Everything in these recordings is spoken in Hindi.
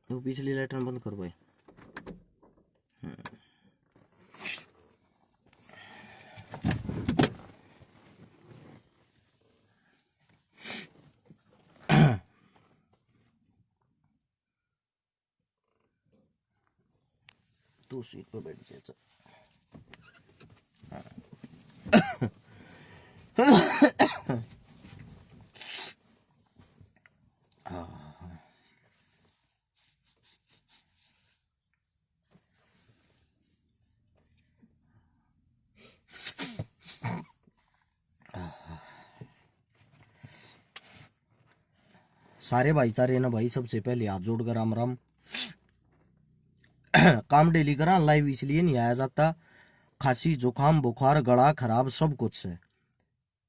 वो पिछली लाइट बंद कर भाई। तू सीट पर बैठ जा। सारे भाईचारे ना भाई, सबसे पहले हाथ जोड़कर राम राम। काम डेली करा, लाइव इसलिए नहीं आया जाता, खांसी जुकाम बुखार गला खराब सब कुछ है।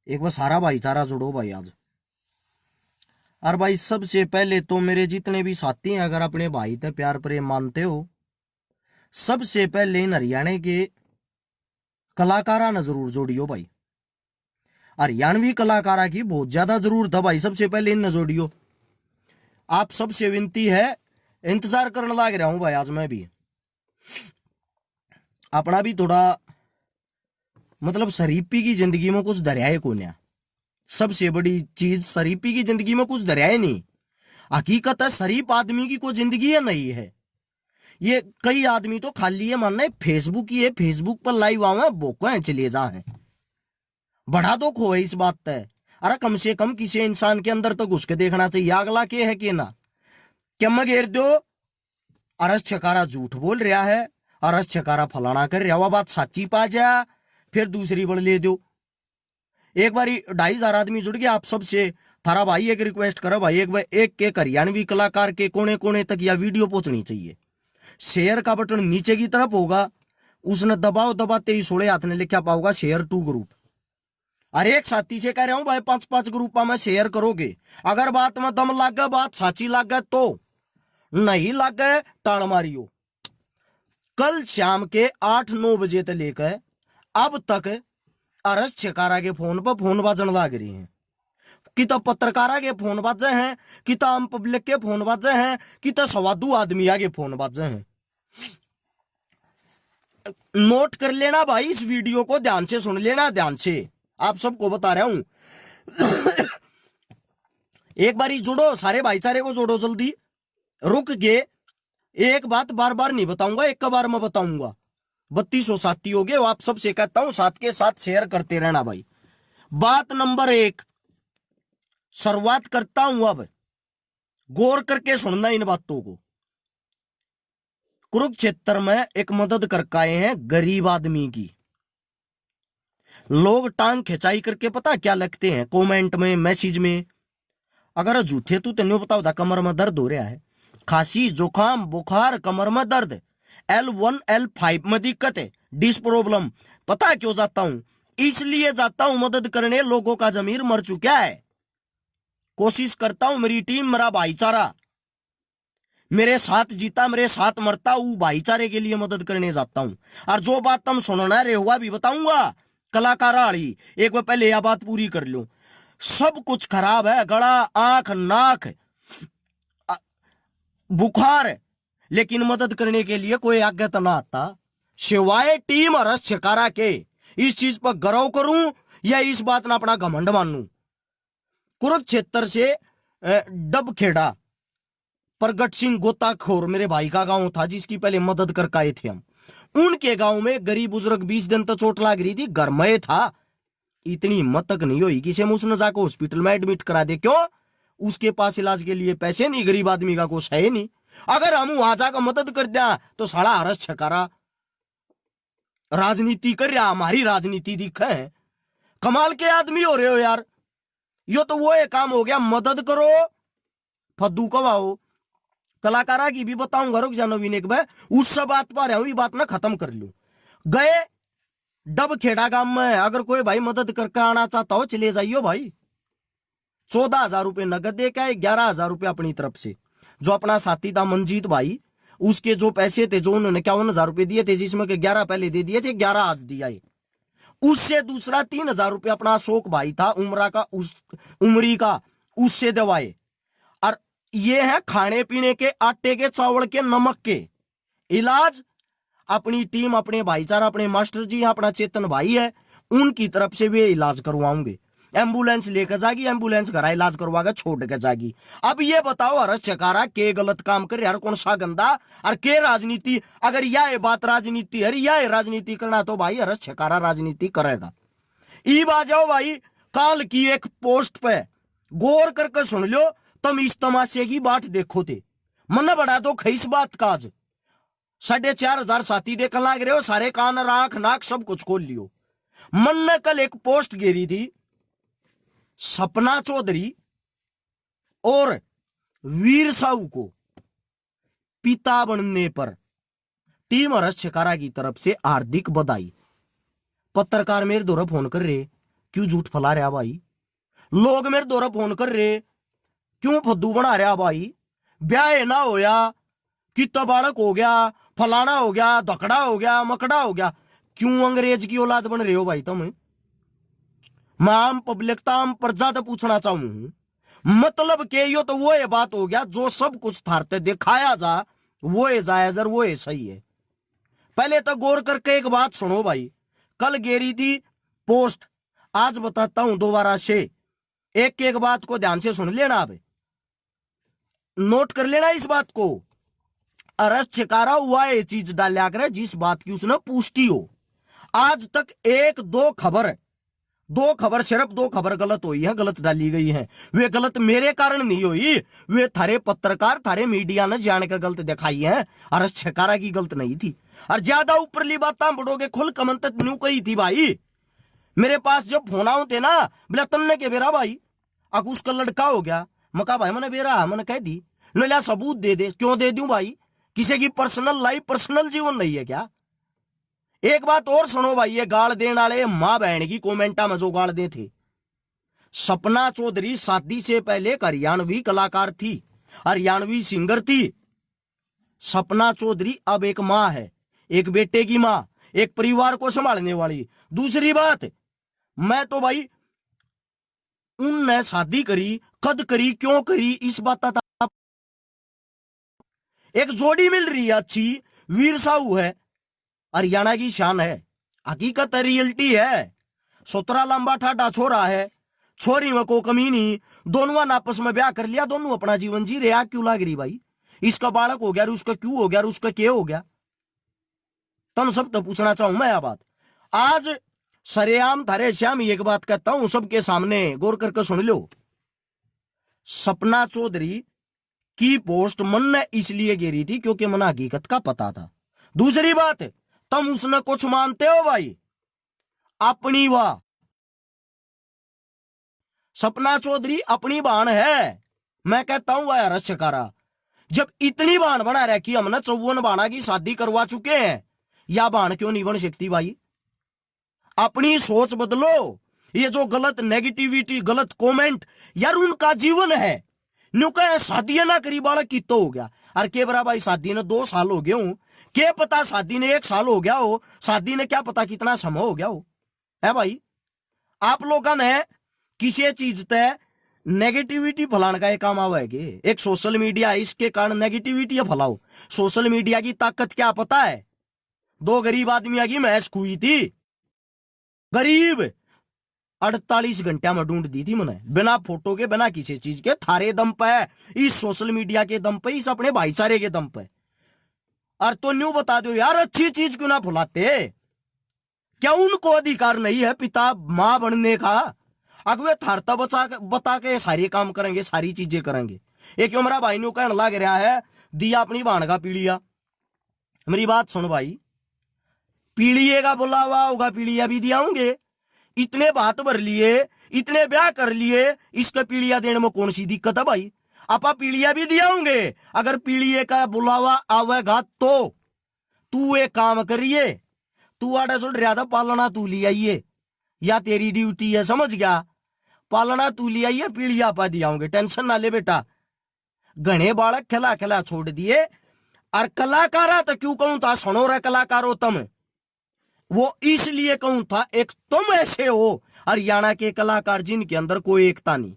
एक बार सारा भाईचारा जुड़ो भाई आज। और भाई सबसे पहले तो मेरे जितने भी साथी हैं, अगर अपने भाई ते प्यार प्रेम मानते हो, सबसे पहले इन हरियाणा के कलाकारा न जरूर जोड़ियो भाई। हरियाणवी कलाकारा की बहुत ज्यादा जरूरत है भाई, सबसे पहले इन न जोड़ियो। आप सबसे विनती है, इंतजार करने लग रहा हूं भाई आज मैं भी। अपना भी थोड़ा मतलब शरीफी की जिंदगी में कुछ दरियाए को नहीं। सबसे बड़ी चीज शरीफी की जिंदगी में कुछ दरियाए नहीं। हकीकत है शरीफ आदमी की कोई जिंदगी है नहीं है। ये कई आदमी तो खाली है मानना है फेसबुक ही है, फेसबुक पर लाइव आवे बोको है चले जा है। बड़ा दुख हो इस बात पे। अरे कम से कम किसी इंसान के अंदर तो घुस के देखना चाहिए अगला के है कि ना। क्या मैं घेर दो अरस छकारा झूठ बोल रहा है, अरस छकारा फलाना कर रहा, वह बात सच्ची पा जा फिर दूसरी बड़ ले दो। एक बार 2,500 आदमी जुड़ गया। आप सबसे थारा भाई एक रिक्वेस्ट करो भाई, एक हरियाणवी कलाकार के कोने कोने तक यह वीडियो पहुंचनी चाहिए। शेयर का बटन नीचे की तरफ होगा, उसने दबाओ, दबाते ही 16 हाथ ने लिखा पाओगा शेयर टू ग्रुप। अरे एक साथी से कह रहा हूं भाई 5-5 ग्रुप में शेयर करोगे। अगर बात में दम लग गया, बात साची लग गया तो, नहीं लग गए टाण मारियो। कल शाम के 8-9 बजे तक लेकर अब तक अरस छकारा के फोन पर फोन बाजन लग रही हैं, कि तो पत्रकारा के फोन बाजे हैं, कि तो आम पब्लिक के फोन बाजे हैं, कि तो सवादू आदमी आगे फोन बाजे हैं। नोट कर लेना भाई, इस वीडियो को ध्यान से सुन लेना, ध्यान से आप सबको बता रहा हूं। एक बारी जुड़ो, सारे भाईचारे को जोड़ो जल्दी। रुक गए, एक बात बार बार नहीं बताऊंगा, एक बार मैं बताऊंगा। 3200 साथी हो गए, आप सबसे कहता हूं साथ के साथ शेयर करते रहना भाई। बात नंबर 1 शुरुआत करता हूं अब, गौर करके सुनना इन बातों को। कुरुक्षेत्र में एक मदद करके आए हैं गरीब आदमी की। लोग टांग खिंचाई करके पता क्या लगते हैं कमेंट में, मैसेज में। अगर झूठे तू तेन पता होता कमर में दर्द हो रहा है, खांसी जुकाम बुखार कमर में दर्द, L1 L5 में दिक्कत है, डिस प्रॉब्लम, पता क्यों जाता हूं? इसलिए जाता हूं मदद करने। लोगों का जमीर मर चुका है। कोशिश करता हूं मेरी टीम मेरा भाईचारा मेरे साथ जीता मेरे साथ मरता, वो भाईचारे के लिए मदद करने जाता हूं। और जो बात तुम सुनना रहे हुआ भी बताऊंगा कलाकार वाली, एक बार पहले यह बात पूरी कर लो। सब कुछ खराब है, गला आंख नाक बुखार, लेकिन मदद करने के लिए कोई आगे तो ना आता सिवाय टीम अरस छकारा के। इस चीज पर गर्व करूं या इस बात ना अपना घमंड मानूं। कुरुक्षेत्र से डबखेड़ा प्रगट सिंह गोताखोर मेरे भाई का गांव था, जिसकी पहले मदद करके आए थे हम। उनके गांव में गरीब बुजुर्ग 20 दिन तक चोट लग रही थी, घर में था। इतनी हिम्मत तक नहीं हुई किसी उसने जाकर हॉस्पिटल में एडमिट करा दे। क्यों? उसके पास इलाज के लिए पैसे नहीं, गरीब आदमी का कुछ है नहीं। अगर हम वहां जाकर मदद कर दिया तो साला हरस छकारा राजनीति कर रहा, हमारी राजनीति दिख है। कमाल के आदमी हो रहे हो यार। यो तो वो एक काम हो गया, मदद करो फद्दू कवाओ। कलाकारा की भी बताऊंगा, रुक जानो विनेक भाई, उस सब बात पर है, बात ना खत्म कर लूं। गए डबखेड़ा गांव में, अगर कोई भाई मदद करके आना चाहता हो चले जाइयो भाई। 14,000 रुपए नगद दे के 11,000 रुपए अपनी तरफ से। जो अपना साथी था मंजीत भाई, उसके जो पैसे थे, जो उन्होंने 51,000 रुपए दिए थे, जिसमें के 11 पहले दे दिए थे, 11 आज दिया है। उससे दूसरा 3,000 रुपए अपना अशोक भाई था उमरा का, उमरी का, उससे दवाए। और ये है खाने पीने के, आटे के, चावल के, नमक के। इलाज अपनी टीम, अपने भाईचारा, अपने मास्टर जी, अपना चेतन भाई है, उनकी तरफ से वे इलाज करवाऊंगे। एम्बुलेंस लेकर जाएगी, एम्बुलेंस घर इलाज करवाकर छोड़ के जाएगी। अब ये बताओ हरस छकारा के गलत काम कर यार, कौन सा गंदा और के राजनीति? अगर यह बात राजनीति है, यह राजनीति करना तो भाई हरस छकारा राजनीति करेगा। ई आ जाओ भाई काल की एक पोस्ट पे गौर करके सुन लो, तुम इस तमाशे की बात देखो थे। मन बड़ा तो खईस बात काज 4,500 साथी देखने लग रहे हो, सारे कान राख नाक सब कुछ खोल लियो। मन ने कल एक पोस्ट घेरी थी, सपना चौधरी और वीर साहू को पिता बनने पर टीम हरस छकारा की तरफ से हार्दिक बधाई। पत्रकार मेरे द्वारा फोन कर रहे, क्यों झूठ फैला रहा भाई? लोग मेरे द्वारा फोन कर रहे, क्यों फद्दू बना रहा भाई? ब्याह ना होया, कितना बालक हो गया, फलाना हो गया, धकड़ा हो गया, मकड़ा हो गया, क्यों अंग्रेज की औलाद बन रहे हो भाई तुम? मैं आम पब्लिकता, आम प्रजा तो पूछना चाहूं, मतलब के यो तो वो ये बात हो गया, जो सब कुछ थारते दिखाया जा वो ये जायज और वो ये सही है। पहले तो गौर करके एक बात सुनो भाई, कल गेरी थी पोस्ट, आज बताता हूं दोबारा से, एक एक बात को ध्यान से सुन लेना, अब नोट कर लेना इस बात को। हरस छकारा हुआ ये चीज डालिया करे जिस बात की उसने पुष्टि हो। आज तक सिर्फ दो खबर गलत हुई है, गलत डाली गई है। वे गलत मेरे कारण नहीं हुई, वे थारे पत्रकार, थारे मीडिया ने जान के गलत दिखाई है। हरस छकारा की गलत नहीं थी। और ज्यादा ऊपरली बात बढ़ोगे, खुल कमन तक न्यू कही थी भाई। मेरे पास जब फोन आओ थे ना, बोला तन्ने के बेरा भाई अग उसका लड़का हो गया, मका भाई मैंने बेरा, मैंने कह दी न, सबूत दे दे। क्यों दे दूं भाई? किसी की पर्सनल लाइफ, पर्सनल जीवन नहीं है क्या? एक बात और सुनो भाई, ये गाल देने वाले मां बहन की कमेंटा में जो गाल दे थे, सपना चौधरी शादी से पहले एक हरियाणवी कलाकार थी, हरियाणवी सिंगर थी। सपना चौधरी अब एक मां है, एक बेटे की मां, एक परिवार को संभालने वाली। दूसरी बात, मैं तो भाई उनने शादी करी, कद करी, क्यों करी, इस बात का एक जोड़ी मिल रही है अच्छी, वीर साहू है, हरियाणा की शान है, हकीकत है, रियलिटी है। 17 लंबा ठाडा छोरा है, छोरी में को कमी नहीं, दोनों ने आपस में ब्याह कर लिया, दोनों अपना जीवन जी रहे। क्यों लाग रही भाई? इसका बालक हो गया, उसका क्यों हो गया, उसका क्या हो गया? तुम सब तो पूछना चाहूं मैं। यह बात आज सरेआम थारे श्याम एक बात कहता हूं सबके सामने, गौर करके सुन लो। सपना चौधरी की पोस्ट मन ने इसलिए गिरी थी क्योंकि मन हकीकत का पता था। दूसरी बात, तुम उसने कुछ मानते हो भाई अपनी? वाह, सपना चौधरी अपनी बहन है। मैं कहता हूं वह हरस छकारा जब इतनी बहन बना रखी, हमने 54 बहना की शादी करवा चुके हैं, या बहन क्यों नहीं बन सकती भाई? अपनी सोच बदलो। ये जो गलत नेगेटिविटी, गलत कमेंट, यार उनका जीवन है। न्यू कहे शादी ना करी बालक की तो हो गया, और के बरा भाई शादी ने 2 साल हो गए हूं, क्या पता शादी ने 1 साल हो गया हो, शादी ने क्या पता कितना समय हो गया हो। है भाई, आप लोगों ने किसी चीज तय नेगेटिविटी फैलाने का एक काम आवा है कि एक सोशल मीडिया है, इसके कारण नेगेटिविटी फैलाओ। सोशल मीडिया की ताकत क्या पता है? 2 गरीब आदमी की महस खुई थी, गरीब 48 घंटा में ढूंढ दी थी मैंने, बिना फोटो के, बिना किसी चीज के, थारे दम पे, इस सोशल मीडिया के दम पे, इस अपने भाईचारे के दम पे। और तो न्यू बता दो यार, अच्छी चीज क्यों ना फुलाते? क्या उनको अधिकार नहीं है पिता मां बनने का? अगर वे थारता बता के सारे काम करेंगे, सारी चीजें करेंगे। एक हमारा भाई न्यू कहने लग रहा है दिया अपनी बहन का पीड़िया। मेरी बात सुन भाई, पीड़िए का बुलावा होगा, पीड़िया भी दिया होंगे। इतने बात भर लिए, इतने ब्याह कर लिए, इसका पीड़िया देने में कौन सी दिक्कत है भाई? आपा पीड़िया भी दिया होंगे। अगर पीड़िए का बुलावा आवेगा तो तू एक काम करिए, तू आड़ा सुन रहा था, पालना तू ले आइए, या तेरी ड्यूटी है, समझ गया? पालना तू ले आइए, पीड़िया आपा दिया होंगे, टेंशन ना ले बेटा। घने बालक खिला खिला छोड़ दिए। और कलाकारा तो क्यों कहूं था, सुनो रे कलाकारो तुम, वो इसलिए कहूं था, एक तुम ऐसे हो हरियाणा के कलाकार जिनके अंदर कोई एकता नहीं,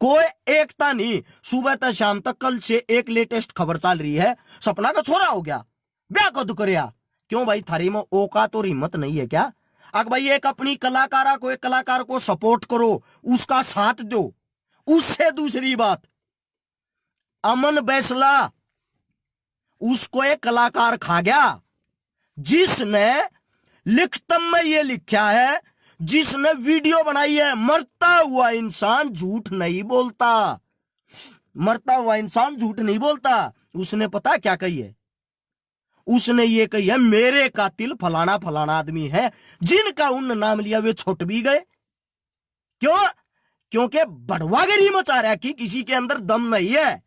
कोई एकता नहीं। सुबह तक शाम तक कल से एक लेटेस्ट खबर चल रही है, सपना का छोरा हो गया, ब्याह कद करया। क्यों भाई, थारी में औकात और हिम्मत नहीं है क्या? अगर भाई एक अपनी कलाकारा को, एक कलाकार को सपोर्ट करो, उसका साथ दो। उससे दूसरी बात, अमन बैसला उसको एक कलाकार खा गया जिसने लिखतम में ये लिखा है, जिसने वीडियो बनाई है। मरता हुआ इंसान झूठ नहीं बोलता, मरता हुआ इंसान झूठ नहीं बोलता। उसने पता क्या कही है? उसने ये कही है, मेरे कातिल फलाना फलाना आदमी है, जिनका उन नाम लिया वे छुट भी गए। क्यों? क्योंकि बड़वागिरी मचा रहा कि किसी के अंदर दम नहीं है।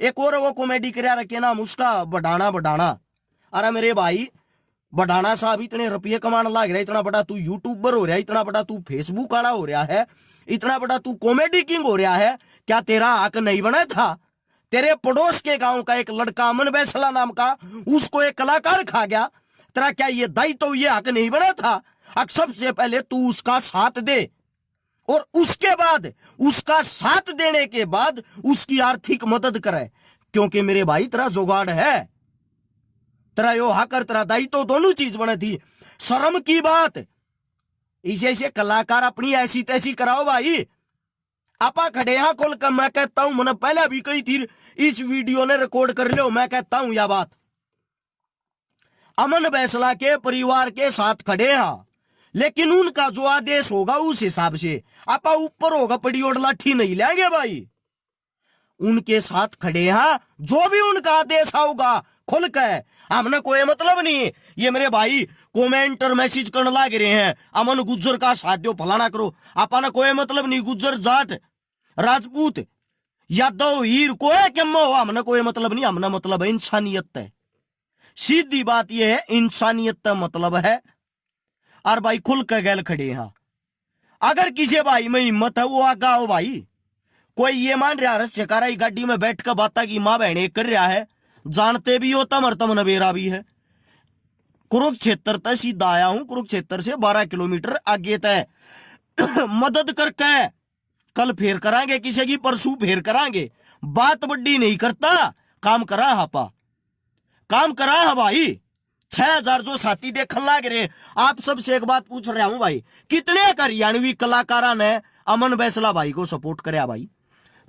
एक और वो कॉमेडी कर रखे नाम उसका बढ़ाना बढ़ाना। अरे मेरे भाई, बढ़ाना साहब इतने रुपये कमाने लग रहा है, इतना बड़ा तू यूट्यूबर हो रहा है, इतना बड़ा तू फेसबुक वाला हो रहा है, इतना बड़ा तू कॉमेडी किंग हो रहा है, क्या तेरा हक नहीं बना था? तेरे पड़ोस के गांव का एक लड़का अमन बैसला नाम का, उसको एक कलाकार खा गया। तेरा क्या ये दायित्व, तो ये हक नहीं बना था? अब सबसे पहले तू उसका साथ दे, और उसके बाद उसका साथ देने के बाद उसकी आर्थिक मदद करे। क्योंकि मेरे भाई तेरा जुगाड़ है, तेरा यो हकर, तेरा दायित्व तो दोनों चीज बने थी। शर्म की बात, इसे ऐसे कलाकार अपनी ऐसी तैसी कराओ भाई। आपा खड़े यहां खोल कर, मैं कहता हूं, मैंने पहले भी कही थी, इस वीडियो ने रिकॉर्ड कर लो, मैं कहता हूं यह बात, अमन बैसला के परिवार के साथ खड़े हैं, लेकिन उनका जो आदेश होगा उस हिसाब से। आपा ऊपर होगा पड़ी और लाठी नहीं लेंगे भाई, उनके साथ खड़े हैं, जो भी उनका आदेश होगा खुल के। हमने कोई मतलब नहीं, ये मेरे भाई कमेंटर मैसेज करने लग रहे हैं, अमन गुज्जर का साथ दो, फलाना करो। आपा ने कोई मतलब नहीं, गुज्जर जाट राजपूत यादव हीर कोई कम हो, हमने कोई मतलब नहीं। हमने मतलब है इंसानियत है, सीधी बात यह है, इंसानियत का मतलब है। और भाई खुल के गैल खड़े हैं, अगर किसी भाई में हिम्मत है वो आगा हो भाई। कोई ये मान रहा रस्यकारा गाड़ी में बैठ कर बाता की मां बहने कर रहा है, जानते भी हो तमर तम नबेरा भी है। कुरुक्षेत्र तक सीधा आया हूं, कुरुक्षेत्र से 12 किलोमीटर आगे तय मदद करके कल फेर करांगे, किसी की परसों फेर करांगे। बात बड्डी नहीं करता, काम करा हापा, काम करा है भाई। 6000 जो साथी देखने लग रहे। आप सबसे एक बात पूछ रहा हूं भाई, कितने हरियाणवी कलाकारा ने अमन बैसला भाई को सपोर्ट कराया भाई?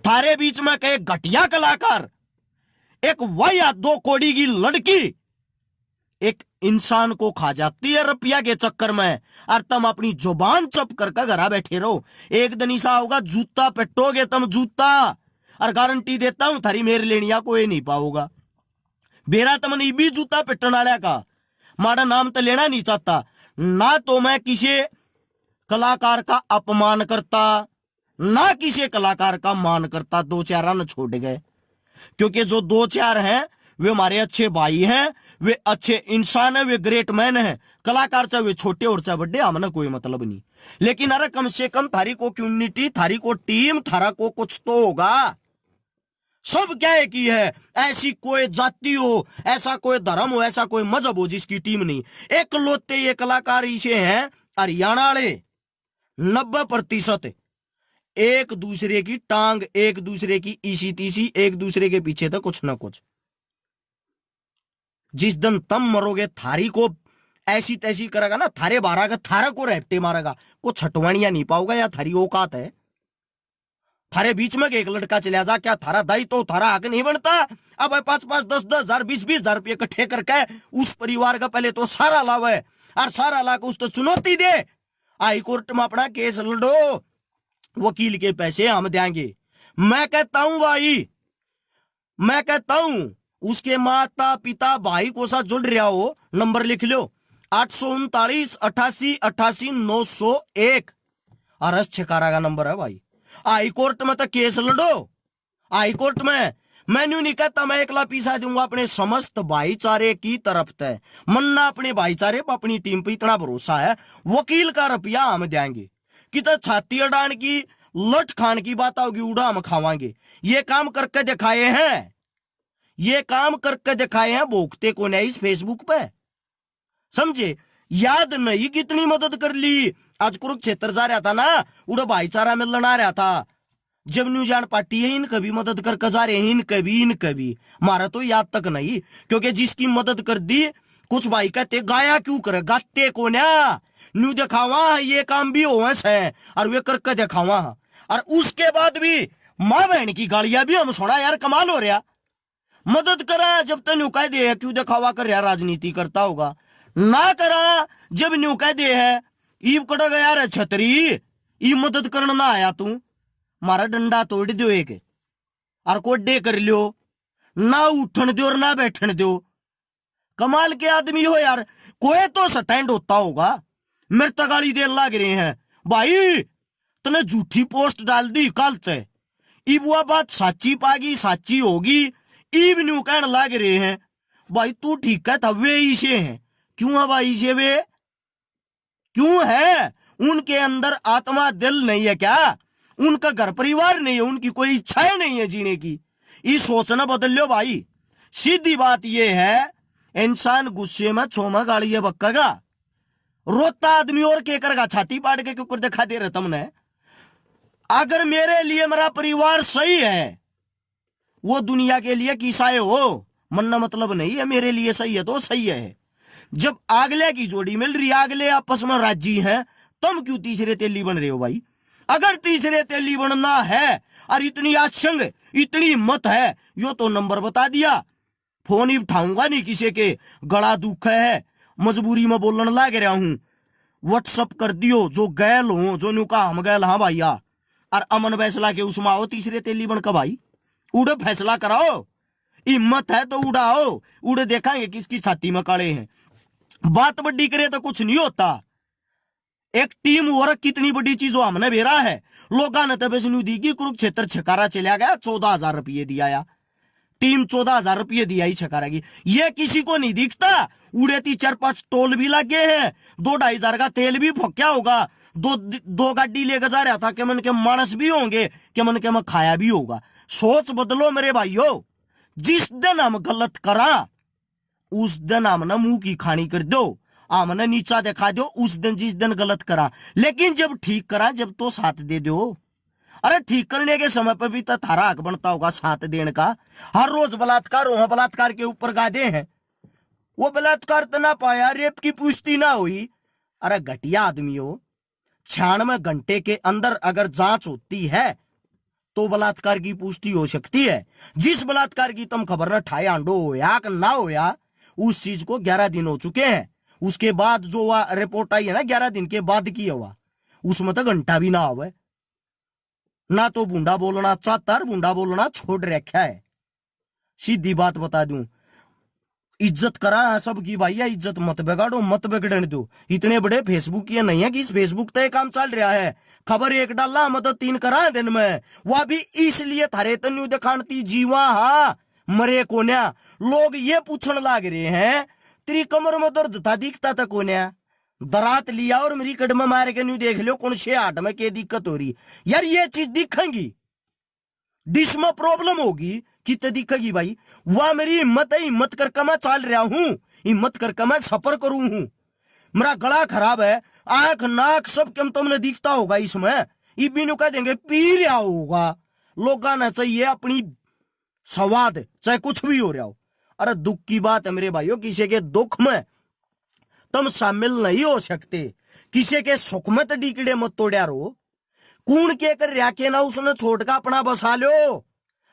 थारे बीच में कहे घटिया कलाकार, एक वाया 2 कौड़ी की लड़की एक इंसान को खा जाती है रुपया के चक्कर में, और तुम अपनी जुबान चप करके घरा बैठे रहो। एक दिन ऐसा होगा, जूता पेटोगे तुम, जूता, और गारंटी देता हूं थारी मेरे लेनिया कोई नहीं पाओगा। बेरा तमने भी जूता पिटन वाले का मारा नाम तो लेना नहीं चाहता ना, तो मैं किसी कलाकार का अपमान करता ना किसी कलाकार का मान करता। 2-4 रन छोड़ गए, क्योंकि जो 2-4 हैं वे हमारे अच्छे भाई हैं, वे अच्छे इंसान हैं, वे ग्रेट मैन हैं। कलाकार चाहे वे छोटे और चाहे बड़े, हमने कोई मतलब नहीं। लेकिन अरे कम से कम थारी को कम्युनिटी, थारी को टीम, थारा को कुछ तो होगा। सब क्या है कि है, ऐसी कोई जाति हो, ऐसा कोई धर्म हो, ऐसा कोई मजहब हो जिसकी टीम नहीं। एक लोते ये कलाकार इसे हैं हरियाणा वाले 90% एक दूसरे की टांग, एक दूसरे की इसी तीसी, एक दूसरे के पीछे तो कुछ ना कुछ। जिस दिन तुम मरोगे थारी को ऐसी तैसी करेगा ना, थारे बारह का थारा को रेपटे मारेगा, को छटवानिया नहीं पाओगा। या थारी औकात है थारे बीच में एक लड़का चला जा, क्या थारा दाई तो थारा हक नहीं बनता? अब 5-5, 10-10 हजार, 20-20 हजार रुपये इकट्ठे करके उस परिवार का पहले तो सारा लावे, और सारा ला के उस तो चुनौती दे, हाई कोर्ट में अपना केस लड़ो, वकील के पैसे हम देंगे। मैं कहता हूं भाई, मैं कहता हूं उसके माता पिता भाई को साथ जुड़ रहा हो, नंबर लिख लो 839 88 88 901, अरस छकारा का नंबर है भाई। हाई कोर्ट में तो केस लड़ो, हाई कोर्ट में। मैंने नहीं कहता मैं एकला पीसा दूंगा, अपने समस्त भाईचारे की तरफ तय मन्ना, अपने भाईचारे पर अपनी टीम पे इतना भरोसा है, वकील का रुपया हम देंगे। कि तो छाती अडान की लठ खान की बात होगी, उड़ा हम खावांगे। ये काम करके दिखाए हैं, ये काम करके दिखाए हैं, भोगते को नहीं इस फेसबुक पे, समझे? याद नहीं कितनी मदद कर ली। आज कुरुक्षेत्र जा रहा था ना, उड़ा भाईचारा मिलना आ रहा था, जब न्यू जान पार्टी है इन कभी मदद कर जा रहे हैं, इन कभी मारा तो याद तक नहीं, क्योंकि जिसकी मदद कर दी कुछ भाई कहते गाया क्यों करे, गाते को ना न्यू दिखावा ये काम भी हो है और वे करके दिखावा, और उसके बाद भी माँ बहन की गालियां भी हम सुना यार, कमाल हो रहा। मदद करा जब तक न्यू कह दे है क्यों दिखावा कर रहा, राजनीति करता होगा ना करा जब न्यू कह दे है ईव कड़ा गया रे छतरी ई मदद करना ना आया तू मारा डंडा तोड़ दो एक और कोडे कर लियो, ना उठन दो और ना बैठन दो। कमाल के आदमी हो यार, कोई तो स्टैंड होता होगा। मेरे तो गाली दे लग रहे हैं भाई, तूने झूठी पोस्ट डाल दी कल ते, इब वो बात साची पागी साची होगी, इब न्यू कहने लग रहे हैं भाई तू ठीक है था वे इसे हैं, क्यों है भाई इसे वे क्यों है? उनके अंदर आत्मा दिल नहीं है क्या? उनका घर परिवार नहीं है, उनकी कोई इच्छाएं नहीं है जीने की? ये सोचना बदल लो भाई। सीधी बात ये है, इंसान गुस्से में छोमा गाड़ी बक्का रोता आदमी और के करेगा, छाती पाड़ के क्यों दिखा दे रहे तुमने? अगर मेरे लिए मेरा परिवार सही है, वो दुनिया के लिए किसाए हो मनना मतलब नहीं है, मेरे लिए सही है तो सही है। जब आगले की जोड़ी मिल रही, आगले आपस में राजी हैं, तुम क्यों तीसरे तेली बन रहे हो भाई? अगर तीसरे तेली बनना है और इतनी आशंग इतनी हिम्मत है, यो तो नंबर बता दिया, फोन ही उठाऊंगा नहीं किसी के, गला दुख है मजबूरी में बोलने लग रहा हूं, व्हाट्सअप कर दियो जो गैल हो, जो न्यू का हम गैल हाँ भैया, और अमन फैसला के उसमें आओ तीसरे तेली बन का भाई, उड़े फैसला कराओ, हिम्मत है तो उड़ाओ, उड़े देखेंगे किसकी छाती में काले हैं। बात बड़ी करे तो कुछ नहीं होता। एक टीम वर्क कितनी बड़ी चीज हो हमने बेरा है। लोगों ने तब न्यू दी कि कुरुक्षेत्र छकारा चला गया, 14,000 रुपये दिया या टीम 14,000 रुपये दिया ही छकारा की, ये किसी को नहीं दिखता। उड़े 4-5 टोल भी लगे हैं, 2-2,500 का तेल भी फक्या होगा, दो गाड़ी लेकर जा रहा था कि मन के मानस भी होंगे, कि मन के मैं खाया भी होगा। सोच बदलो मेरे भाइयों, जिस दिन हम गलत करा उस दिन हमने मुंह की खानी कर दो, हमने नीचा दिखा दो उस दिन जिस दिन गलत करा, लेकिन जब ठीक करा जब तो साथ दे दो। अरे ठीक करने के समय पर भी तो थारा हक बनता होगा साथ देने का। हर रोज बलात्कार हो, बलात्कार के ऊपर गादे हैं, वो बलात्कार तो ना पाया, रेप की पुष्टि ना हुई। अरे घटिया आदमी हो, 96 घंटे के अंदर अगर जांच होती है तो बलात्कार की पुष्टि हो सकती है। जिस बलात्कार की तुम खबर न ठाए आंडो होया कि ना होया, उस चीज को 11 दिन हो चुके हैं। उसके बाद जो रिपोर्ट आई है ना 11 दिन के बाद की हुआ, उसमें तो घंटा भी ना आवे ना, तो बूंडा बोलना चाहता, बूंडा बोलना छोड़ रखा है। सीधी बात बता दूं, इज्जत करा सबकी भैया, इज्जत मत बिगाड़ो, मत बिगड़ने दो। इतने बड़े फेसबुक ये नहीं है कि इस फेसबुक पे काम चल रहा है, खबर एक डाला मतलब 3 करा दिन में, वह भी इसलिए थारे तन्यू दिखाती जीवा हाँ मरे कोन्या। लोग ये पूछने लग रहे हैं तेरी कमर में दर्द था दिखता था कोन्या, दरात लिया और मेरी कदम मार के न्यू देख लो कौन से हाट में क्या दिक्कत हो रही यार, ये चीज दिखेंगी, डिश में प्रॉब्लम होगी कितने दिखेगी भाई। वह मेरी हिम्मत है, हिम्मत करके मैं चल रहा हूं, हिम्मत करके मैं सफर करूं हूं। मेरा गला खराब है, आंख नाक सब कम तुमने दिखता होगा इसमें, ये भी कह देंगे पी रहा होगा। लोगों ने चाहिए अपनी स्वाद, चाहे कुछ भी हो रहा हो। अरे दुख की बात है मेरे भाइयों, किसी के दुख में तुम शामिल नहीं हो सकते, किसी के सुख में तो डीकड़े मत तोड़ा रो। कूण के कर रहा के ना उसने छोड़ का अपना बसा लो,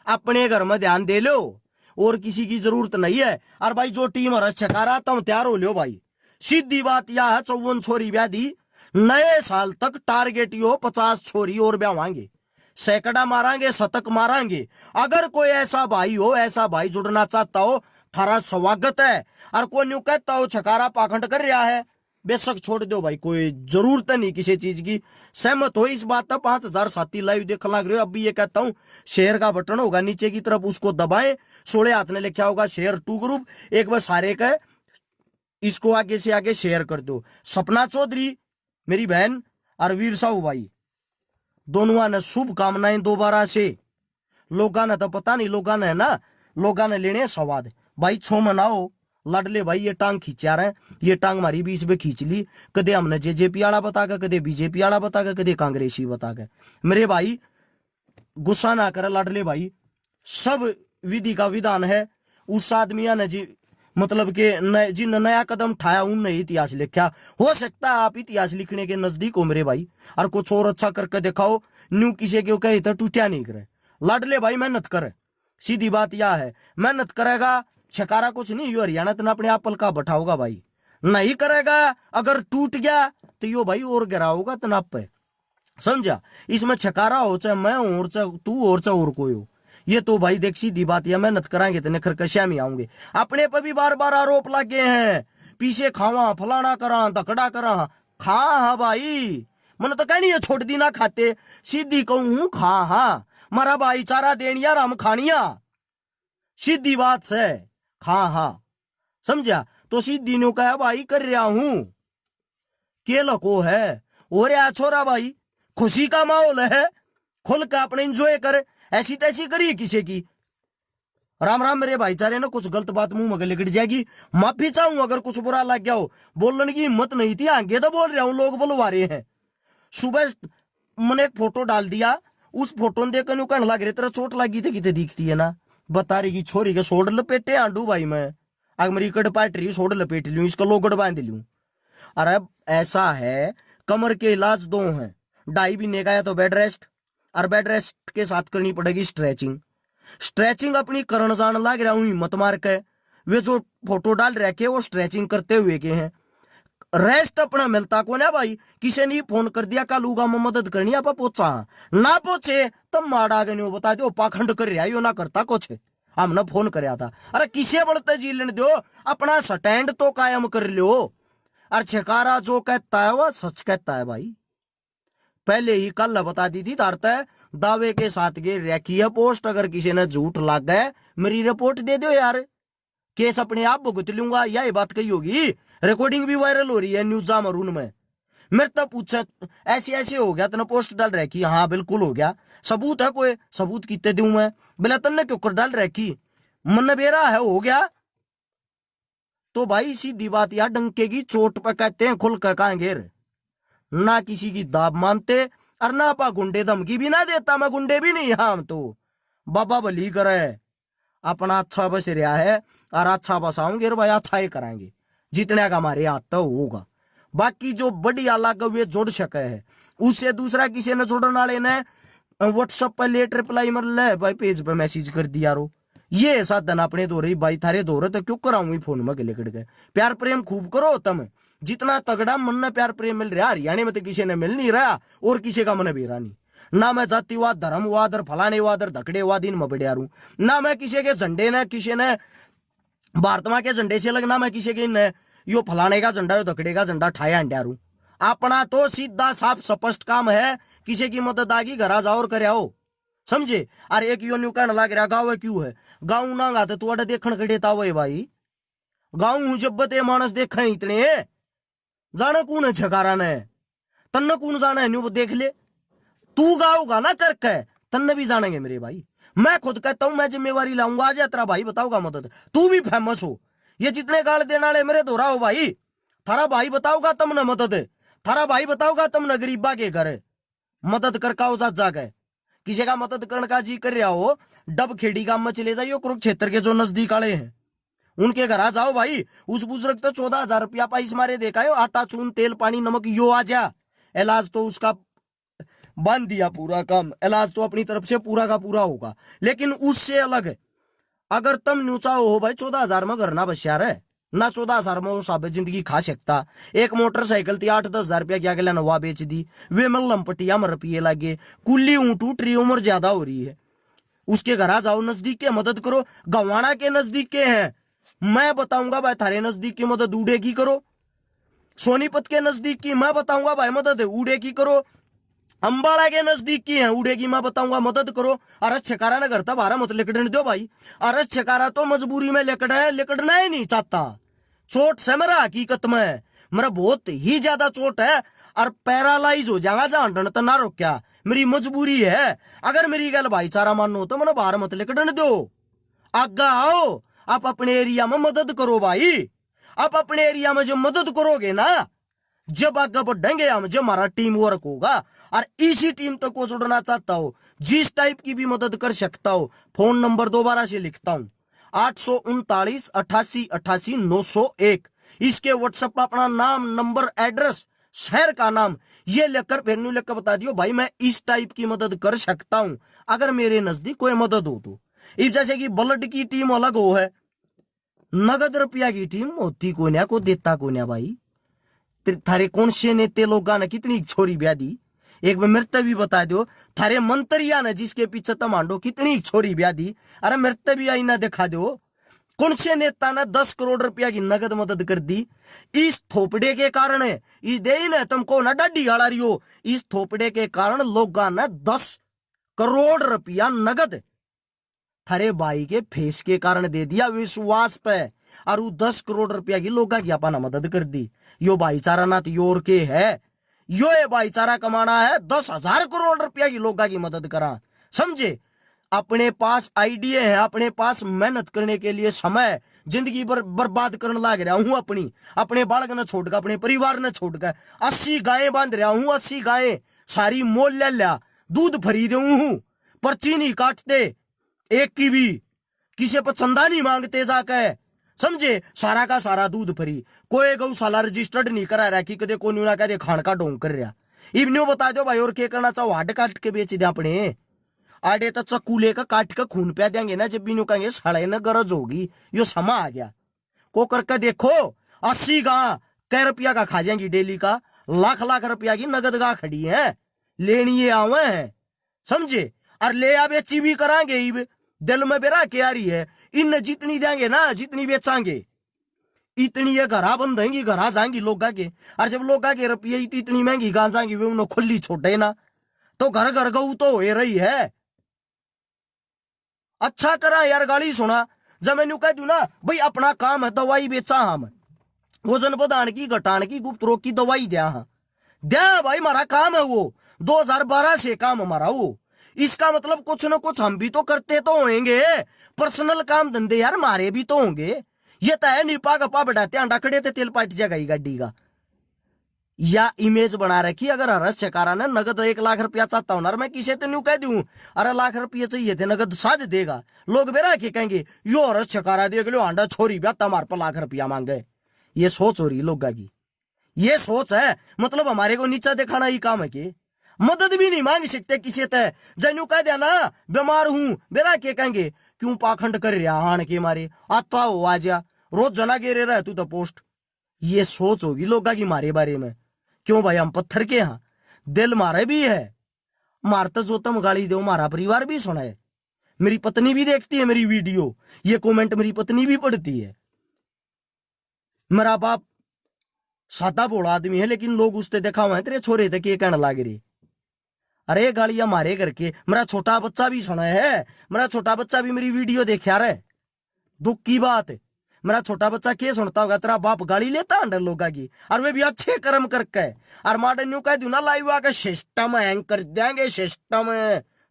अपने घर में ध्यान दे लो, और किसी की जरूरत नहीं है। और भाई जो टीम रस छकारा तुम तैयार हो लो भाई। सीधी बात यह है, 54 छोरी ब्याह दी, नए साल तक टारगेट यो 50 छोरी और ब्यावांगे, सैकड़ा मारांगे, शतक मारांगे। अगर कोई ऐसा भाई हो, ऐसा भाई जुड़ना चाहता हो, थारा स्वागत है। और कोई न्यू कहता हो छकारा पाखंड कर रहा है, बेशक छोड़ दो भाई, कोई जरूरत नहीं किसी चीज की। सहमत हो इस बात पर 5,000 साथी लाइव देख लग रहे हो। अब भी ये कहता हूं, शेयर का बटन होगा नीचे की तरफ, उसको दबाएं, 16 हाथ में लिखा होगा शेयर टू ग्रुप, एक बार सारे का इसको आगे से आगे शेयर कर दो। सपना चौधरी मेरी बहन और वीर साहू भाई दोनों ने शुभकामनाएं दोबारा से। लोगों ने तो पता नहीं, लोगों ने ना, लोगों ने लेने स्वाद भाई, छो मनाओ लड़ले भाई, ये टांग खींचा रहे, ये टांग हमारी बीच में खींच ली, कदे हमने जेजेपी वाला बता के, कदे बीजेपी वाला बता के, कदे कांग्रेसी बता के। मेरे भाई गुस्सा ना करे लाडले भाई, सब विधि का विधान है। उस आदमिया ने जी मतलब के जिन नया कदम उठाया उनने इतिहास लिखा। हो सकता है आप इतिहास लिखने के नजदीक हो मेरे भाई, और कुछ और अच्छा करके दिखाओ। न्यू किसी के कहे तो टूटिया नहीं करे। लाडले भाई मेहनत करे, सीधी बात यह है, मेहनत करेगा छकारा कुछ नहीं, यो हरियाणा तो अपने आप पलका बैठाओगा भाई। नहीं करेगा अगर टूट गया तो यो भाई और गिराओगा तनाप पे, समझा। इसमें छकारा हो चाहे मैं हूं और चाहे तू और चाहे और कोई हो, ये तो भाई देख सीधी बात, या मेहनत कराएंगे तो खरकशिया में आऊंगे। अपने पर भी बार बार आरोप लगे हैं, पीछे खावा फलाना करा धकड़ा करा। खा हा भाई, मन तो कह नहीं है छोड़ दी ना खाते, सीधी कहूं खा हा, मारा भाईचारा देन यार हम खानिया, सीधी बात से खा हा, समझा। तो सीधी ने कहा भाई कर रहा हूं, के लको है और या छोरा भाई, खुशी का माहौल है, खुल का अपने एंजॉय कर, ऐसी तैसी करिए किसी की। राम राम मेरे भाईचारे ने कुछ गलत बात मुंह में लिकट जाएगी, माफी चाहूं अगर कुछ बुरा लग गया हो, बोलने की हिम्मत नहीं थी, आगे तो बोल रहा हूं, लोग बुलवा रहे हैं। सुबह मैंने एक फोटो डाल दिया, उस फोटो में देखकर कहने लग रहे तेरा चोट लगी थी कितने दिखती है ना, बता रही की छोरी के सोड लपेटे आंडू भाई मैं, अगर मेरी कड़ पाट रही सोड लपेट लूं, इसका लोगड़ बांध लूं। अरे ऐसा है, कमर के इलाज दो हैं, 2.5 महीने का या तो बेड रेस्ट, और बेड रेस्ट के साथ करनी पड़ेगी स्ट्रेचिंग। स्ट्रेचिंग अपनी करण जान लग रहा हूं हिम्मत मार के, वे जो फोटो डाल रखे वो स्ट्रेचिंग करते हुए के हैं। रेस्ट अपना मिलता को ना भाई, किसी ने फोन कर दिया कल उगा में मदद करनी आप पहुंचा ना पहुंचे तब माड़ा गए बता दो पाखंड कर रहा यो ना करता कुछ, हमने फोन कराया था। अरे किसे बढ़ते जी लेने दो, अपना स्टैंड तो कायम कर लो। और छकारा जो कहता है वह सच कहता है भाई, पहले ही कल बता दी थी तारता है, दावे के साथ गे रखी है पोस्ट, अगर किसी ने झूठ लाग गए मेरी रिपोर्ट दे दो यार, केस अपने आप भुगत लूंगा। यह बात कही होगी, रिकॉर्डिंग भी वायरल हो रही है न्यूज मरून में। मेरे तो पूछा ऐसे ऐसे हो गया, तने पोस्ट डाल रखी, हाँ बिल्कुल हो गया, सबूत है कोई, सबूत कितने दूं मैं, बोला तन्ने क्यों कर डाल रखी, मन बेरा है हो गया। तो भाई सीधी बात यार, डंके की चोट पर कहते हैं खुल कर कहेंगे, ना किसी की दाब मानते और ना पा गुंडे धमकी भी ना देता, मैं गुंडे भी नहीं, हम तो बाबा भली करे, अपना अच्छा बस रहा है और अच्छा बसाऊंगे भाई, अच्छा ही कराएंगे, जितने का हमारे हाथ तो होगा। बाकी जो बढ़िया लग वे जोड़ सके है, उससे दूसरा किसी ने जोड़ने वाले ने व्हाट्सएप पर लेट रिप्लाई मर ले भाई, पेज पे मैसेज कर दिया रो, ये साधन अपने दो रही भाई, थारे दो रहे तो क्यों कराऊंगी फोन में लेकर के। प्यार प्रेम खूब करो तुम, जितना तगड़ा मन में प्यार प्रेम मिल रहा हरियाणा में तो किसी ने मिल नहीं रहा, और किसी का मन बेरा नहीं, ना मैं जातिवाद धर्मवाद और फलानेवाद और धकड़ेवाद इन में बढ़िया रू, ना मैं किसी के झंडे ने किसी ने भारत मां के झंडे से लगना, मैं किसी के ने यो फलाने का झंडा यो धकड़े का झंडा ठाया अंडा रू। अपना तो सीधा साफ स्पष्ट काम है, किसी की मदद आगी घरा जाओ और कर आओ, समझे। और एक यो न्यू कहने लग रहा गाँव क्यों है, गाँव ना गा तो देखण कड़ेता हुए भाई, गाँव जब ते मानस देखा इतने जाने कौन है छकारा ने, तन्ने कौन जाना है न्यू देख ले, तू गाऊगा ना करके तन्ने भी जानेंगे मेरे भाई। मैं खुद कहता हूं मैं जिम्मेवारी लाऊंगा, आज तेरा भाई बताऊंगा मदद, तू भी फेमस हो, ये जितने गाल देने वाले मेरे दोहरा हो भाई, थारा भाई बताऊंगा तुमने मदद, थारा भाई बताऊंगा तुमने गरीबा के घर मदद कर का जा गए, किसी का मदद करने का जी कर रहा हो, डब खेड़ी गांव में चले जाइए, कुरुक्षेत्र के जो नजदीक वाले हैं उनके घर आ जाओ भाई, उस बुजुर्ग तो 14,000 रुपया पैस मारे देखा है, आटा चून तेल पानी नमक यो आ जा, इलाज तो उसका बांध दिया पूरा काम, इलाज तो अपनी तरफ से पूरा का पूरा होगा। लेकिन उससे अलग अगर तुम न्यूचा हो भाई 14,000 में घर ना बचा रहे ना, 14,000 में वो साबित जिंदगी खा सकता। एक मोटरसाइकिल थी 8-10 हजार रुपया क्या के नवा बेच दी, वे मल्लम पटिया में रुपये लगे, कुल्ली ऊँट उठ रही, उम्र ज्यादा हो रही है, उसके घर आ जाओ, नजदीक के मदद करो। गवाना के नजदीक के हैं, मैं बताऊंगा भाई थारे नजदीक की मदद उड़े की करो, सोनीपत के नजदीक की मैं बताऊंगा भाई मदद उड़े की करो, अंबाला के नजदीक की है उड़े की मैं बताऊंगा मदद करो। अरस छकारा ने करता बारह मत लिकड़ने दो भाई, अरस छकारा तो मजबूरी में लिकड़ना ही नहीं चाहता, चोट से मेरा हकीकत में मेरा बहुत ही ज्यादा चोट है और पैरालाइज हो जाएगा जहां तो ना रोक्या, मेरी मजबूरी है। अगर मेरी गल भाईचारा मानो तो मैंने बाहर मत लिकड़ने दो, आगा आओ, आप अपने एरिया में मदद करो भाई, आप अपने एरिया में जो मदद करोगे ना, जब आगे बढ़ेंगे हम, जब हमारा टीम वर्क होगा, और इसी टीम तक को जुड़ना चाहता हो जिस टाइप की भी मदद कर सकता हो। फोन नंबर दोबारा से लिखता हूं, 839 88 88 901। इसके व्हाट्सएप पर अपना नाम, नंबर, एड्रेस, शहर का नाम ये लेकर फिर लेकर बता दियो भाई मैं इस टाइप की मदद कर सकता हूं, अगर मेरे नजदीक कोई मदद हो तो। इस जैसे कि ब्लड की टीम अलग हो है, नगद रुपया की टीम होती कोन्या को देता कोन्या भाई। थारे कौन से नेते लोग ने कितनी छोरी ब्याह दी, एक बार मेरे भी बता दो। थारे मंत्रिया ने जिसके पीछे तमांडो कितनी छोरी ब्याह दी, अरे मेरे भी आई ना दिखा दो। कौन से नेता ने 10 करोड़ रुपया की नगद मदद कर दी? इस थोपड़े के कारण है। इस दे ने तुमको ना डाडी गाला रही हो, इस थोपड़े के कारण लोगों ने 10 करोड़ रुपया नगद थारे भाई के फेस के कारण दे दिया, विश्वास पे। और वो 10 करोड़ रुपया की लोगा की अपना मदद कर दी। यो भाईचारा ना तो योर के है, यो ये भाईचारा कमाना है। 10,000 करोड़ रुपया की लोगा की मदद करा, समझे। अपने पास आइडिया है, अपने पास मेहनत करने के लिए समय, जिंदगी बर्बाद करने लग रहा हूं अपने बालक ने छोड़कर, अपने परिवार ने छोड़कर 80 गायें बांध रहा हूं। 80 गायें सारी मोल ले लिया, दूध खरीदे हूं, पर्ची नहीं काटते एक की भी, किसी पर चंदा नहीं मांगते जाके, समझे। सारा का सारा दूध फ्री, कोई गौशाला रजिस्टर्ड नहीं करा रहा कि कदे को ना कदे खान का ढोंग कर रहा। इवन्यू बता दो भाई और क्या करना चाहो, हाड काट के बेच दे अपने आडे तो चक्कू लेकर काट के खून पिया देंगे ना, जब भी कहेंगे साढ़े न गरज होगी, यो समा आ गया को करके देखो। 80 गां कै रुपया का खा जाएंगी डेली का, लाख लाख रुपया की नगद गां खड़ी है, लेनी ये आवे है, समझे। और ले आ बेची भी करांगे, दिल में बेरा क्या रही है, इन जितनी देंगे ना, जितनी बेचांगे इतनी ये घरा बंद होंगी, घरा जाएंगी लोगा के। और जब लोगा के रुपये इतनी महंगी गां जाएंगी, वे उन्हें खुली छोड़े ना, तो घर घर गऊ तो हो रही है। अच्छा करा यार गाली सुना, जब मैंने कह दू ना भाई अपना काम है दवाई बेचा, हम वजन बढ़ाने की, घटाने की, गुप्त रोग की दवाई दिया, हाँ दिया भाई, हमारा काम है वो, 2012 से काम हमारा वो। इसका मतलब कुछ ना कुछ हम भी तो करते तो होंगे, पर्सनल काम धंधे यार हमारे भी तो होंगे। ये तो है निपा गपा बढ़ाते अंडा खड़े थे, तेल पाट जाएगा गाड़ी का, या इमेज बना रखी। अगर हरस चकारा ने नगद 1 लाख रुपया चाहता हूं ना, मैं किसे तो नहीं कह दूं अरे लाख रुपये चाहिए थे नगद, साध देगा। लोग बेरा के कहेंगे यो हरस चकारा देख लो आंडा छोरी ब्या तुम्हारे पर लाख रुपया मांगे। ये सोच हो रही लोगा की, ये सोच है। मतलब हमारे को नीचा दिखाना ही काम है कि मदद भी नहीं मांग सकते किसी तय। जैनू कह दिया ना बीमार हूं, बेरा के कहेंगे क्यों पाखंड कर रहा हान के मारे, आता हो आ जा, रोज जना गिरे रहे तू तो पोस्ट। ये सोच होगी लोगा की हमारे बारे में। क्यों भाई हम पत्थर के, हाँ दिल मारे भी है, मारता जो तुम गाली दो, हमारा परिवार भी सुना है, मेरी पत्नी भी देखती है मेरी वीडियो, ये कमेंट मेरी पत्नी भी पढ़ती है। मेरा बाप सादा बोला आदमी है, लेकिन लोग उससे देखा हुआ है तेरे छोरे थे कहने लागे रे, अरे गालियां मारे करके। मेरा छोटा बच्चा भी सुना है, मेरा छोटा बच्चा भी मेरी वीडियो देखा रहे। दुख की बात है, मेरा छोटा बच्चा क्या सुनता होगा, तेरा बाप गाली लेता अंडर लोगा की, और वे भी अच्छे कर्म करके। और मॉडर्न न्यू कह दू ना लाइव आके सिस्टम हैंग कर देंगे, सिस्टम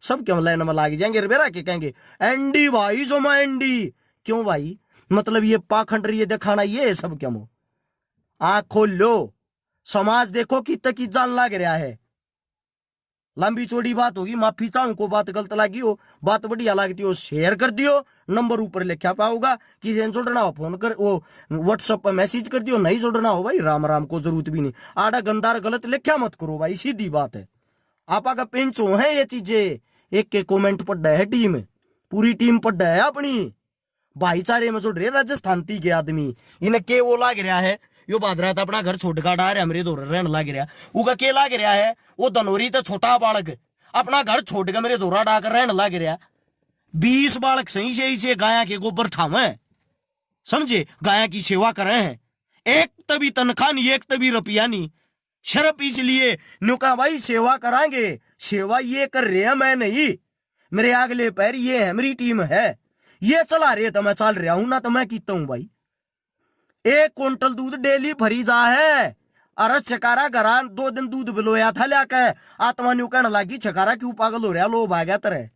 सब क्यों लाइन में लाग जाएंगे बेरा के कहेंगे एंडी भाई जो मैं एंडी। क्यों भाई, मतलब ये पाखंड ये दिखाना ये सब क्यों? आंख खोल लो, समाज देखो कि तक जान लाग रहा है। लंबी चौड़ी बात होगी, माफी चाहूं को बात गलत लगी हो, बात बढ़िया लगती हो शेयर कर दियो, नंबर ऊपर लिखा पाओगा कि जुड़ना हो फोन कर, वो व्हाट्सएप पर मैसेज कर दियो, नहीं जुड़ना हो भाई राम राम को जरूरत भी नहीं। आड़ा गंदार गलत लिखा मत करो भाई, सीधी बात है। आपा का पेंचो है ये चीजें, एक के कमेंट पढ़ है टीम, पूरी टीम पढ़ है अपनी, भाईचारे में जुड़ रहे राजस्थान ती के आदमी। इन्हें के वो लाग रहा है, यो बादरा था अपना घर छोड़ का डार है, हमरे दौर रहने लग रहा, उका के लाग रहा है, वो धनोरी तो छोटा बालक अपना घर छोड़ के मेरे दौरा डाकर रहने लग रहा। 20 बालक सही से गाया के गोबर ठावे, समझे, गाया की सेवा करे हैं, एक तभी तनखा नहीं, एक तभी रुपया नहीं, शर्फ इसलिए नुका भाई सेवा करांगे, सेवा ये कर रहे हैं मैं नहीं, मेरे अगले पैर ये है, मेरी टीम है, ये चला रहे तो मैं चल रहा हूं ना, तो मैं कीता हूं भाई। 1 क्विंटल दूध डेली भरी जा है, अरे छकारा घरा 2 दिन दूध बिलोया था लाके, आत्मा न्यू कहने लगी छकारा क्यों पागल हो रहा, लो भाग्या तरह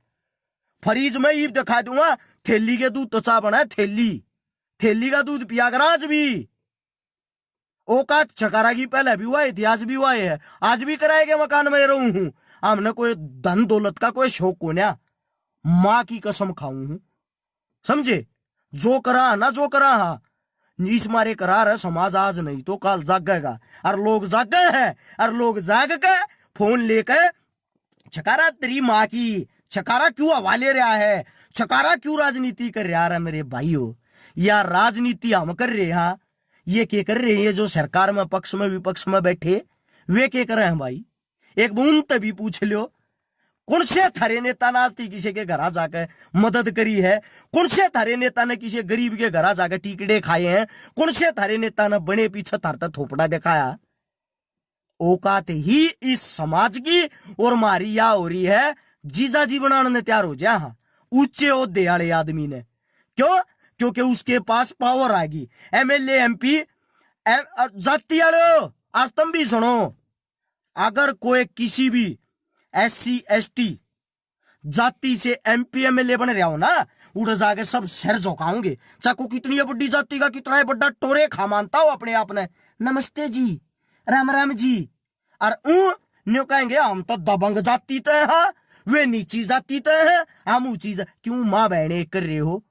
फ्रीज में ही दिखा दूंगा, थैली के दूध तो चा बना है, थैली का दूध पिया कर आज भी। औकात छकारा की पहले भी हुआ थी, आज भी हुआ है, आज भी कराए के मकान में रहूं हूं, हमने कोई धन दौलत का कोई शौक को ना, माँ की कसम खाऊं हूं, समझे। जो करा ना, जो करा हा, इस मारे करार है समाज आज नहीं तो कल जागेगा। और लोग जागे हैं, और लोग जाग के फोन लेके छकारा तेरी माँ की, छकारा क्यों हवाले रहा है, छकारा क्यों राजनीति कर रहा है। मेरे भाइयों, यार राजनीति हम कर रहे हैं, ये क्या कर रहे हैं जो सरकार में पक्ष में विपक्ष में बैठे, वे क्या कर रहे हैं भाई। एक बूंद तभी पूछ लो, कौन से थारे नेता ने आज किसी के घर जाकर मदद करी है, कौन से थारे नेता ने किसी गरीब के घर जाकर टिकड़े खाए हैं, कौन से थारे नेता ने बने पीछे थारता थोपड़ा दिखाया। औकात ही इस समाज की और मारी या हो रही है जीजा जी बनाने ने तैयार हो जाए, हाँ ऊंचे ओहदे वाले आदमी ने। क्यों? क्योंकि उसके पास पावर आएगी, एमएलए एमपी जाति वालों आज तुम भी सुनो, अगर कोई किसी भी SC ST जाति से MP MLA बन रहा हो ना, उड़ जाके सब सिर झुकाओगे, चाको कितनी बड़ी जाति का कितना बड़ा टोरे खा मानता हो अपने आप ने, नमस्ते जी, राम राम जी। और न्यू कहेंगे हम तो दबंग जाति तो है, वे नीची जाति तो है, हम ऊंची। क्यों माँ बहने कर रहे हो,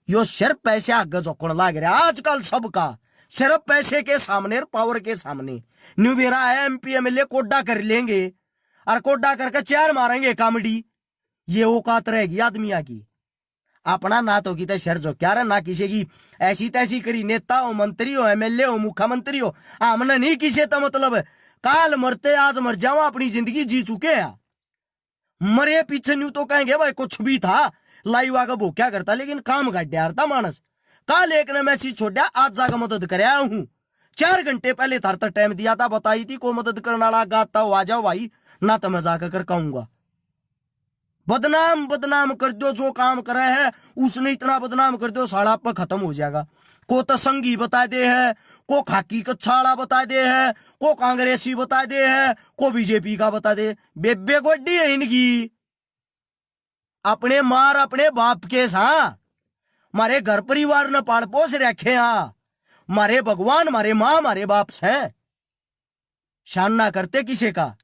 यो सिर्फ पैसे आगे झोंकने लग रहा है आजकल सबका, सिर्फ पैसे के सामने और पावर के सामने। न्यू बेरा है MP MLA कोडा कर लेंगे और कोडा करके चार मारेंगे कॉमेडी, ये औकात रहेगी आदमिया की। अपना ना तो की सिर जो क्या ना किसी की ऐसी तैसी करी, नेता हो, मंत्री हो, MLA हो, मुख्यमंत्री हो, हमने नहीं किसी तो मतलब काल मरते आज मर जाओ, अपनी जिंदगी जी चुके हैं, मरे पीछे न्यू तो कहेंगे भाई कुछ भी था लाइव आकर वो क्या करता, लेकिन काम गाड़ा मानस। काल एक ने मैसेज छोड़ा, आज जाकर मदद कर आया हूं, 4 घंटे पहले थारता टाइम दिया था, बताई थी को मदद करने वाला गाता हो आ जाओ भाई, ना तो मैं जाकर कर कहूंगा। बदनाम बदनाम कर दो, जो काम करे है उसने इतना बदनाम कर दो साड़ा पर खत्म हो जाएगा। को तो संगी बता दे है, को खाकी कच्छाड़ा बता दे है, को कांग्रेसी बता दे है, को बीजेपी का बता दे, बेबे गोड्डी है इनकी। अपने मार अपने बाप के सा मारे घर परिवार ने पाल पोस रखे, हाँ मारे भगवान मारे माँ मारे बाप से शान ना करते किसी का।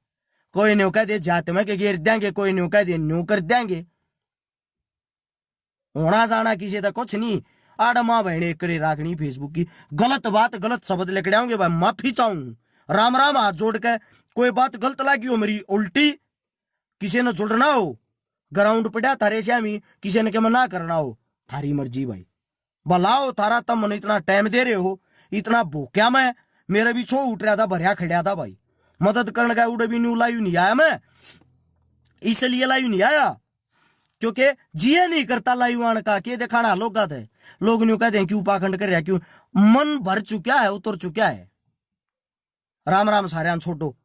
कोई न्यू कह दे जात में के गिर देंगे, कोई न्यू कह दे न्यू कर देंगे, होना जाना किसी का कुछ नहीं। आड़ा माँ बहने करे राखनी फेसबुक की, गलत बात गलत शब्द लेकर आऊंगे भाई, माफी चाहूं, राम राम हाथ जोड़ के। कोई बात गलत लगी हो मेरी उल्टी, किसी ने जुड़ना हो ग्राउंड पड़ा थारे श्यामी, किसी ने क्या मना करना हो, थारी मर्जी भाई। भलाओ थारा तब मन इतना टाइम दे रहे हो, इतना भूख्या मैं, मेरा भी छो उठ रहा था, भरिया खड़ा था भाई, मदद करने का उड़े भी न्यू लाइव नहीं आया मैं, इसलिए लाइव नहीं आया क्योंकि जिया नहीं करता लाइव आने का, के दिखाना लोग थे, लोग न्यू कहते हैं क्यों पाखंड कर रहा, क्यों मन भर चुका है, उतर चुका है। राम राम सारे छोटो।